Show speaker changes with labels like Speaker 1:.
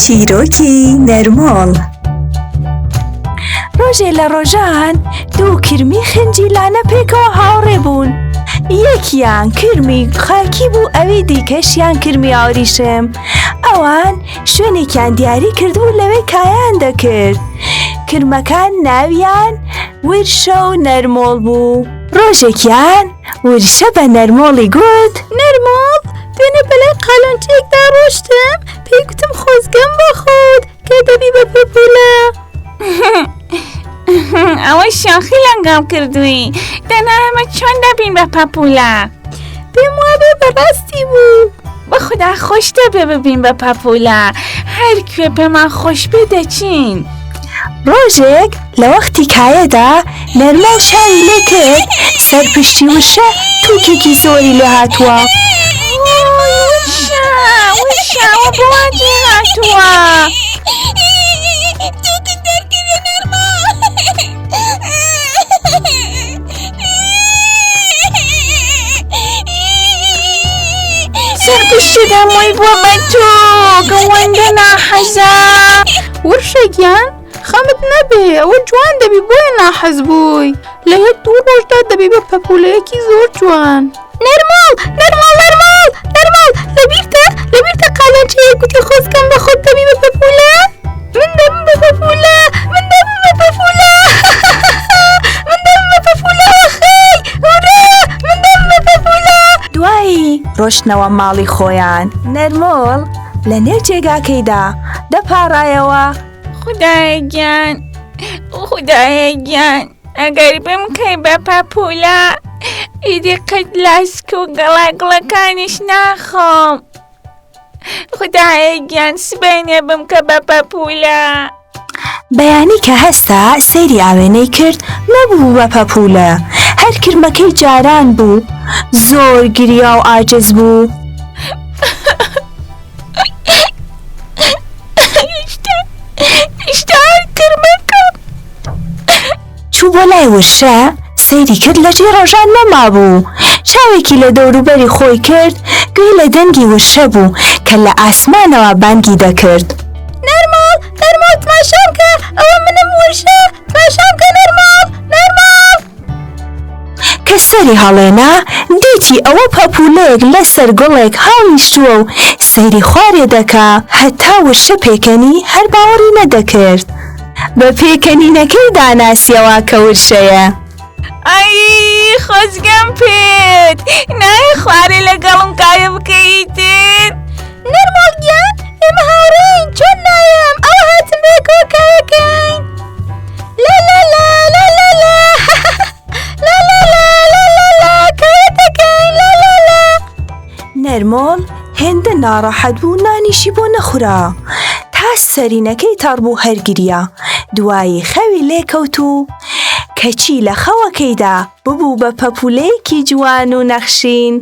Speaker 1: چیرۆکی نەرمۆڵ. ڕۆژێ لە ڕۆژان دوو کرمی خنجیلانە پێکەوە هاوڕێ بوون. یەکیان کرمی خاکی بوو، ئەوەی دیکەشیان کرمی ئاوریشم. ئەوان شوێنێکیان دیاری کردبوو لەوێ کایان دەکرد. کرمەکان ناویان ورشە و نەرمۆڵ بوو. ڕۆژێکیان ورشە بە نەرمۆڵی گوت:
Speaker 2: نەرمۆڵ، دوێنێ بەلای قالۆنچەیەکدا ڕۆشتم، پێی گوتم خۆزگەم بە خۆت کە دەبی بە پێپولە.
Speaker 3: ئەوەی شاخی لەنگەڵ کردووی، دەنا ئەمە چۆن دەبین بە پەپولە؟
Speaker 2: پێم وابێ بەڕاستی بوو.
Speaker 3: بەخدا خۆش دەبێ ببین بە پەپولە، هەرکوێ پێمان خۆش بێ دەچین.
Speaker 1: ڕۆژێک لە وەختی کایەدا نەرمۆڵ شاوی لێ کرد، سەرپشتی وشە تووکێکی زۆری لێ هاتووە.
Speaker 3: وشاوە بۆواتی هاتووە. سەرپشتی دەمۆی بووە بە تۆ، گەوەندە ناحەزە.
Speaker 2: ورشەگیان، خەمت نەبێ، ئەوە جوان دەبی، بۆیە ناحەز بووی. لە یەک دوو ڕۆژدا دەبی بە پەپولەیەکی زۆر جوان. نەرمۆڵ، نەرمۆڵ، نەرمۆڵ، نەرمۆڵ، لەبیرتە قالەنچەیە گوتی خۆزگەم بە خۆت دەبی بە پەپولە؟ من دەبم بە پەپولە، من دەبم بە پەپولە. من دەبم بە پەپولە وەخەی، وەرە، من دەبم بە پەپولە.
Speaker 1: دوایی ڕۆشتنەوە ماڵی خۆیان. نەرمۆڵ لە نێو جێگاکەیدا دەپاڕایەوە.
Speaker 3: خودایە گیان، ئەگەر بمکەی بە پەپولە، ئیدی قەت لاسک و گەڵاگڵەکانیش ناخۆم. خودایە گیان، سبەینێ بمکە بە پەپولە.
Speaker 1: بەیانی کە هەستا سەیری ئاوێنەی کرد، نەبوو بە پەپولە، هەر کرمەکەی جاران بوو. زۆر گریا و ئاجز بوو. چوو بۆ لای ورشە، سەیری کرد لە ژێر ڕۆژان نەما بوو. چاوێکی لە دەوروبەری خۆی کرد، گوێی لە دەنگی ورشە بوو کە لە ئاسمانەوە بانگی دەکرد:
Speaker 2: نەرمۆڵ، تماشام کە، ئەوە منم ورشە، تماشام کە نەرمۆڵ، نەرمۆڵ.
Speaker 1: کە سەری هەڵێنا، دیتی ئەوە پەپولەیەک لەسەر گوڵێک هاڵیشتووە و سەیری خوارێ دەکا. هەتا ورشە پێکەنی هەر باوەڕی نەدەکرد. بە پێکەنینەکەی داناسیەوە کە ورشەیە.
Speaker 3: ئای خۆزگەم پێت، نایە خوارێ لەگەڵم کایە بکەیتت؟
Speaker 2: نەرمۆڵ گیان، ئێمە هاوڕێین، چۆن نایم؟ ئەوە هاتم بێکەوە کایەکەین. لا لا لا لا لا لا لا لا لا لا لا کایەتەکەین، لا لا لا.
Speaker 1: نەرمۆڵ هێندە ناڕەحەت بوو، نانیشی بۆ نەخورا، تا سەرینەکەی تاڕ بوو هەرگریا. دوایی خەوی لێکەوت و کەچی لە خەوەکەیدا ببوو بە پەپولەیەکی جوان و نەخشین.